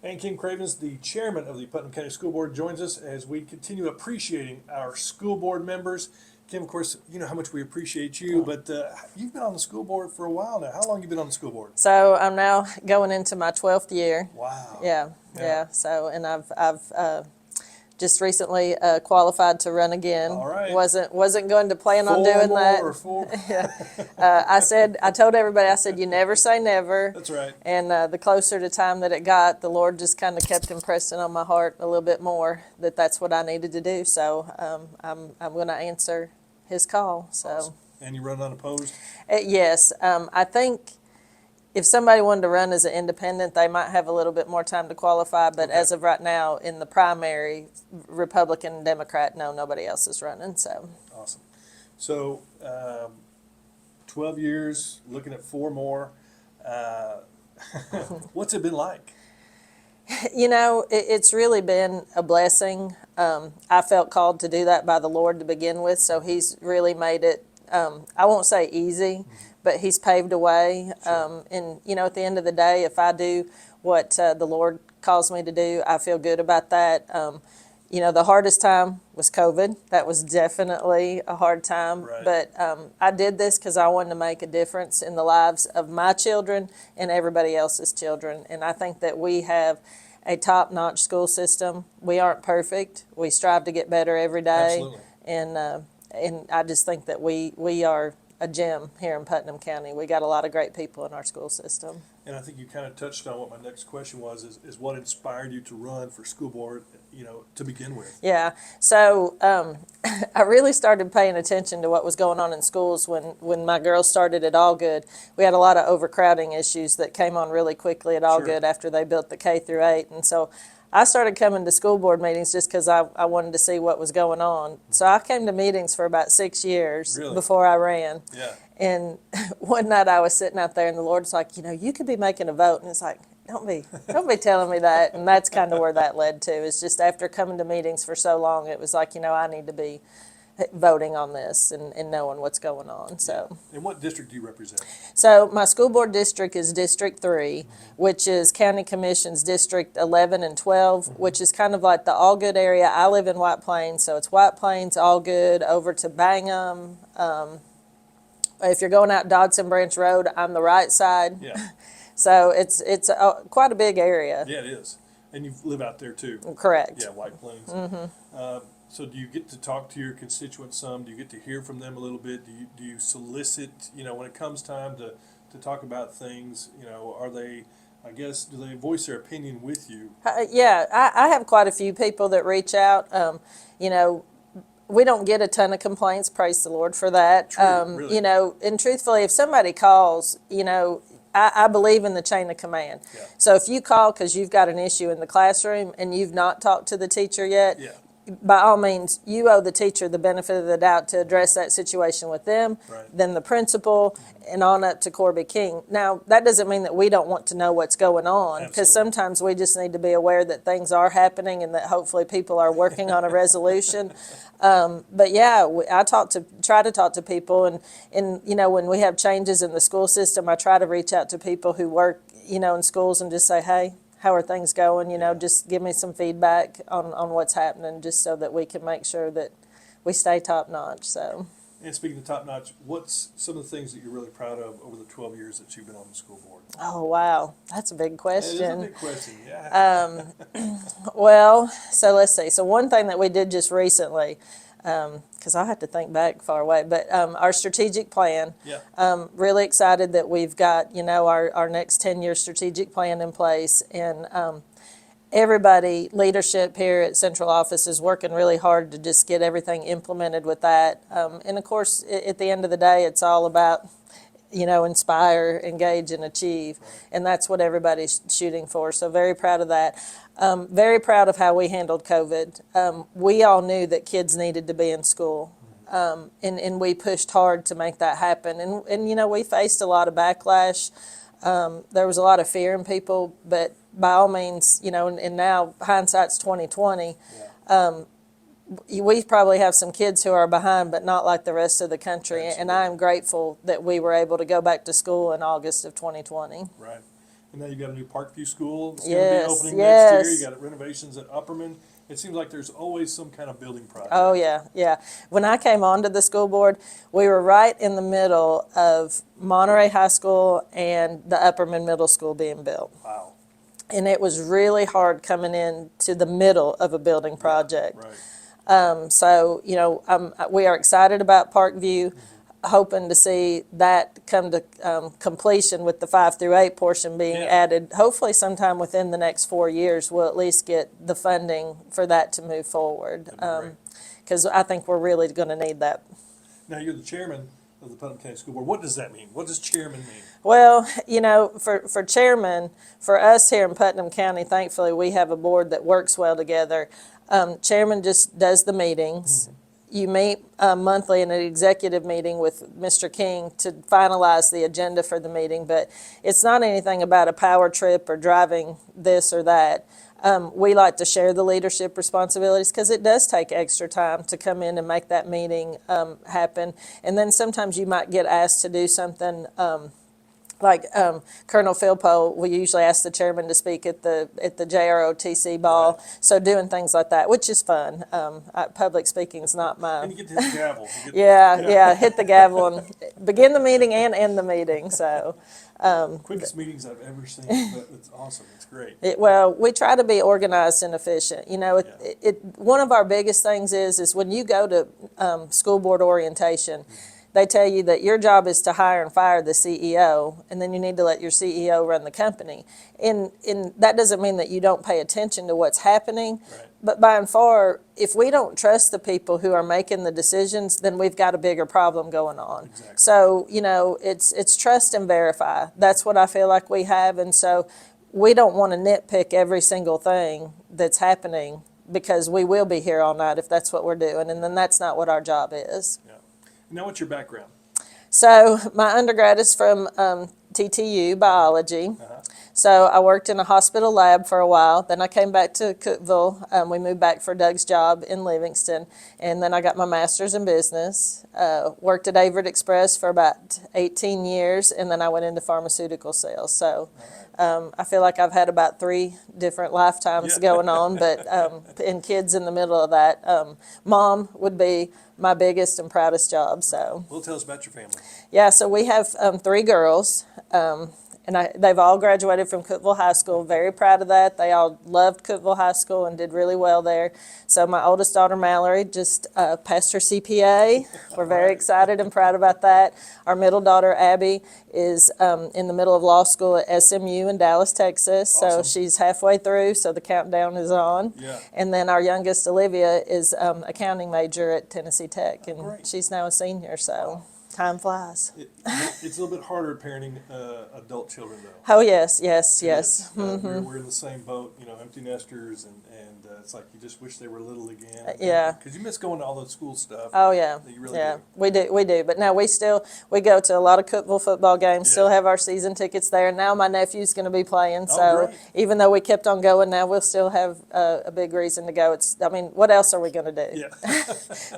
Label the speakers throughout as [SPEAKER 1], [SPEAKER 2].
[SPEAKER 1] And Kim Cravens, the chairman of the Putnam County School Board, joins us as we continue appreciating our school board members. Kim, of course, you know how much we appreciate you, but you've been on the school board for a while now. How long have you been on the school board?
[SPEAKER 2] So I'm now going into my 12th year.
[SPEAKER 1] Wow.
[SPEAKER 2] Yeah. So, and I've just recently qualified to run again.
[SPEAKER 1] All right.
[SPEAKER 2] Wasn't going to plan on doing that.
[SPEAKER 1] Or four?
[SPEAKER 2] I told everybody, I said, you never say never.
[SPEAKER 1] That's right.
[SPEAKER 2] And the closer to time that it got, the Lord just kind of kept impressing on my heart a little bit more that that's what I needed to do. So I'm going to answer His call. So.
[SPEAKER 1] Awesome. And you run unopposed?
[SPEAKER 2] Yes. I think if somebody wanted to run as an independent, they might have a little bit more time to qualify. But as of right now, in the primary, Republican and Democrat, no, nobody else is running. So
[SPEAKER 1] awesome. So 12 years, looking at 4 more. What's it been like?
[SPEAKER 2] You know, it's really been a blessing. I felt called to do that by the Lord to begin with. So He's really made it, I won't say easy, but He's paved a way.
[SPEAKER 1] Sure.
[SPEAKER 2] And, you know, at the end of the day, if I do what the Lord calls me to do, I feel good about that. You know, the hardest time was COVID. That was definitely a hard time.
[SPEAKER 1] Right.
[SPEAKER 2] But I did this because I wanted to make a difference in the lives of my children and everybody else's children. And I think that we have a top-notch school system. We aren't perfect. We strive to get better every day.
[SPEAKER 1] Absolutely.
[SPEAKER 2] And I just think that we are a gem here in Putnam County. We got a lot of great people in our school system.
[SPEAKER 1] And I think you kind of touched on what my next question was, is what inspired you to run for school board, you know, to begin with?
[SPEAKER 2] Yeah. So I really started paying attention to what was going on in schools when my girls started at Allgood. We had a lot of overcrowding issues that came on really quickly at Allgood after they built the K through 8. And so I started coming to school board meetings just because I wanted to see what was going on. So I came to meetings for about 6 years before I ran.
[SPEAKER 1] Yeah.
[SPEAKER 2] And one night I was sitting out there and the Lord's like, you know, you could be making a vote. And it's like, don't be telling me that. And that's kind of where that led to. It's just after coming to meetings for so long, it was like, you know, I need to be voting on this and knowing what's going on. So.
[SPEAKER 1] And what district do you represent?
[SPEAKER 2] So my school board district is District 3, which is County Commission's District 11 and 12, which is kind of like the Allgood area. I live in White Plains, so it's White Plains, Allgood, over to Bangham. If you're going out Dodson Branch Road, I'm the right side.
[SPEAKER 1] Yeah.
[SPEAKER 2] So it's quite a big area.
[SPEAKER 1] Yeah, it is. And you live out there too.
[SPEAKER 2] Correct.
[SPEAKER 1] Yeah, White Plains. So do you get to talk to your constituents some? Do you get to hear from them a little bit? Do you solicit, you know, when it comes time to talk about things, you know, are they, I guess, do they voice their opinion with you?
[SPEAKER 2] Yeah, I have quite a few people that reach out. You know, we don't get a ton of complaints, praise the Lord for that.
[SPEAKER 1] True, really.
[SPEAKER 2] You know, and truthfully, if somebody calls, you know, I believe in the chain of command.
[SPEAKER 1] Yeah.
[SPEAKER 2] So if you call because you've got an issue in the classroom and you've not talked to the teacher yet,
[SPEAKER 1] Yeah.
[SPEAKER 2] by all means, you owe the teacher the benefit of the doubt to address that situation with them,
[SPEAKER 1] Right.
[SPEAKER 2] then the principal, and on up to Corby King. Now, that doesn't mean that we don't want to know what's going on, because
[SPEAKER 1] Absolutely.
[SPEAKER 2] sometimes we just need to be aware that things are happening and that hopefully people are working on a resolution. But yeah, I try to talk to people, and you know, when we have changes in the school system, I try to reach out to people who work, you know, in schools and just say, hey, how are things going? You know, just give me some feedback on what's happening, just so that we can make sure that we stay top notch. So.
[SPEAKER 1] And speaking of top notch, what's some of the things that you're really proud of over the 12 years that you've been on the school board?
[SPEAKER 2] Oh wow, that's a big question.
[SPEAKER 1] It is a big question. Yeah.
[SPEAKER 2] Well, so let's see. So one thing that we did just recently, because I have to think back far away, but our strategic plan.
[SPEAKER 1] Yeah.
[SPEAKER 2] Really excited that we've got, you know, our next 10-year strategic plan in place, and everybody, leadership here at Central Office is working really hard to just get everything implemented with that. And of course, at the end of the day, it's all about, you know, inspire, engage, and achieve. And that's what everybody's shooting for. So very proud of that. Very proud of how we handled COVID. We all knew that kids needed to be in school. And we pushed hard to make that happen. And you know, we faced a lot of backlash. There was a lot of fear in people, but by all means, you know, and now hindsight's 2020.
[SPEAKER 1] Yeah.
[SPEAKER 2] We probably have some kids who are behind, but not like the rest of the country.
[SPEAKER 1] Absolutely.
[SPEAKER 2] And I am grateful that we were able to go back to school in August of 2020.
[SPEAKER 1] Right. And now you've got a new Parkview School. It's going to
[SPEAKER 2] Yes,
[SPEAKER 1] be opening next year.
[SPEAKER 2] yes.
[SPEAKER 1] You got renovations at Upperman. It seems like there's always some kind of building project.
[SPEAKER 2] Oh, yeah, yeah. When I came onto the school board, we were right in the middle of Monterey High School and the Upperman Middle School being built.
[SPEAKER 1] Wow.
[SPEAKER 2] And it was really hard coming in to the middle of a building project.
[SPEAKER 1] Right.
[SPEAKER 2] So, we are excited about Parkview, hoping to see that come to completion with the 5 through 8 portion being
[SPEAKER 1] Yeah.
[SPEAKER 2] added. Hopefully sometime within the next 4 years, we'll at least get the funding for that to move forward.
[SPEAKER 1] That'd be
[SPEAKER 2] Because I think we're really going to need that.
[SPEAKER 1] Now, you're the chairman of the Putnam County School Board. What does that mean? What does chairman mean?
[SPEAKER 2] Well, for chairman, for us here in Putnam County, thankfully, we have a board that works well together. Chairman just does the meetings. You meet monthly in an executive meeting with Mr. King to finalize the agenda for the meeting, but it's not anything about a power trip or driving this or that. We like to share the leadership responsibilities because it does take extra time to come in and make that meeting happen. And then sometimes you might get asked to do something like Colonel Philpo, we usually ask the chairman to speak at the JROTC ball.
[SPEAKER 1] Right.
[SPEAKER 2] So doing things like that, which is fun. Public speaking's not my.
[SPEAKER 1] And you get to hit the gavel.
[SPEAKER 2] Yeah, hit the gavel and begin the meeting and end the meeting. So.
[SPEAKER 1] Quickest meetings I've ever seen. But it's awesome. It's great.
[SPEAKER 2] Well, we try to be organized and efficient. One of our biggest things is when you go to school board orientation, they tell you that your job is to hire and fire the CEO, and then you need to let your CEO run the company. And that doesn't mean that you don't pay attention to what's happening,
[SPEAKER 1] Right.
[SPEAKER 2] but by and far, if we don't trust the people who are making the decisions, then we've got a bigger problem going on.
[SPEAKER 1] Exactly.
[SPEAKER 2] So, it's trust and verify. That's what I feel like we have, and so we don't want to nitpick every single thing that's happening because we will be here all night if that's what we're doing, and then that's not what our job is.
[SPEAKER 1] Yeah. Now, what's your background?
[SPEAKER 2] So my undergrad is from TTU, biology. So I worked in a hospital lab for a while. Then I came back to Cookeville. We moved back for Doug's job in Livingston. And then I got my master's in business. Worked at Averitt Express for about 18 years. And then I went into pharmaceutical sales. So I feel like I've had about 3 different lifetimes going on. But and kids in the middle of that. Mom would be my biggest and proudest job. So.
[SPEAKER 1] Well, tell us about your family.
[SPEAKER 2] Yeah, so we have 3 girls, and they've all graduated from Cookeville High School. Very proud of that. They all loved Cookeville High School and did really well there. So my oldest daughter, Mallory, just passed her CPA. We're very excited and proud about that. Our middle daughter, Abby, is in the middle of law school at SMU in Dallas, Texas.
[SPEAKER 1] Awesome.
[SPEAKER 2] So she's halfway through, so the countdown is on.
[SPEAKER 1] Yeah.
[SPEAKER 2] And then our youngest, Olivia, is accounting major at Tennessee Tech, and
[SPEAKER 1] great.
[SPEAKER 2] she's now a senior, so time flies.
[SPEAKER 1] It's a little bit harder parenting adult children, though.
[SPEAKER 2] Oh, yes.
[SPEAKER 1] It is. We're in the same boat, empty nesters, and it's like you just wish they were little again.
[SPEAKER 2] Yeah.
[SPEAKER 1] Because you miss going to all the school stuff.
[SPEAKER 2] Oh, yeah.
[SPEAKER 1] You really
[SPEAKER 2] Yeah,
[SPEAKER 1] do.
[SPEAKER 2] we do. But now we go to a lot of Cookeville football games, still have our season tickets there. Now my nephew's going to be playing, so
[SPEAKER 1] great.
[SPEAKER 2] even though we kept on going, now we'll still have a big reason to go. What else are we going to do?
[SPEAKER 1] Yeah.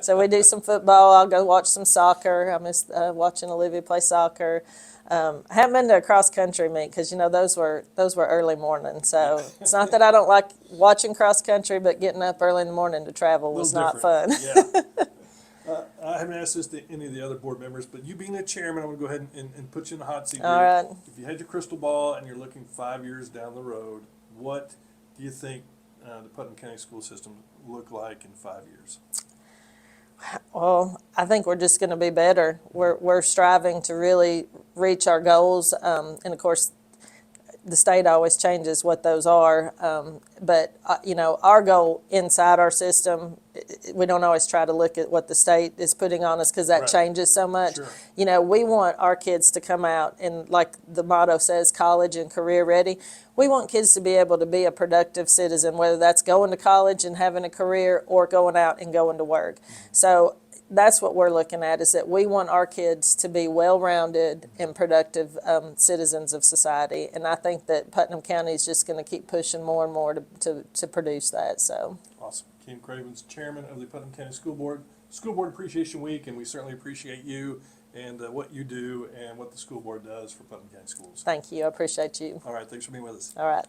[SPEAKER 2] So we do some football. I'll go watch some soccer. I miss watching Olivia play soccer. I haven't been to a cross country meet because those were early morning. So it's not that I don't like watching cross country, but getting up early in the morning to travel was not fun.
[SPEAKER 1] Yeah. I haven't asked this to any of the other board members, but you being a chairman, I'm going to go ahead and put you in the hot seat.
[SPEAKER 2] All
[SPEAKER 1] here.
[SPEAKER 2] right.
[SPEAKER 1] If you had your crystal ball and you're looking 5 years down the road, what do you think the Putnam County school system look like in 5 years?
[SPEAKER 2] Well, I think we're just going to be better. We're striving to really reach our goals, and of course, the state always changes what those are. But our goal inside our system, we don't always try to look at what the state is putting on us because that
[SPEAKER 1] Right.
[SPEAKER 2] changes so much.
[SPEAKER 1] Sure.
[SPEAKER 2] We want our kids to come out and, like the motto says, college and career ready. We want kids to be able to be a productive citizen, whether that's going to college and having a career or going out and going to work. So that's what we're looking at, is that we want our kids to be well-rounded and productive citizens of society. And I think that Putnam County is just going to keep pushing more and more to produce that. So
[SPEAKER 1] Awesome. Kim Cravens, chairman of the Putnam County School Board. School Board Appreciation Week, and we certainly appreciate you and what you do and what the school board does for Putnam County Schools.
[SPEAKER 2] Thank you. I appreciate you.
[SPEAKER 1] All right, thanks for being with us.
[SPEAKER 2] All right.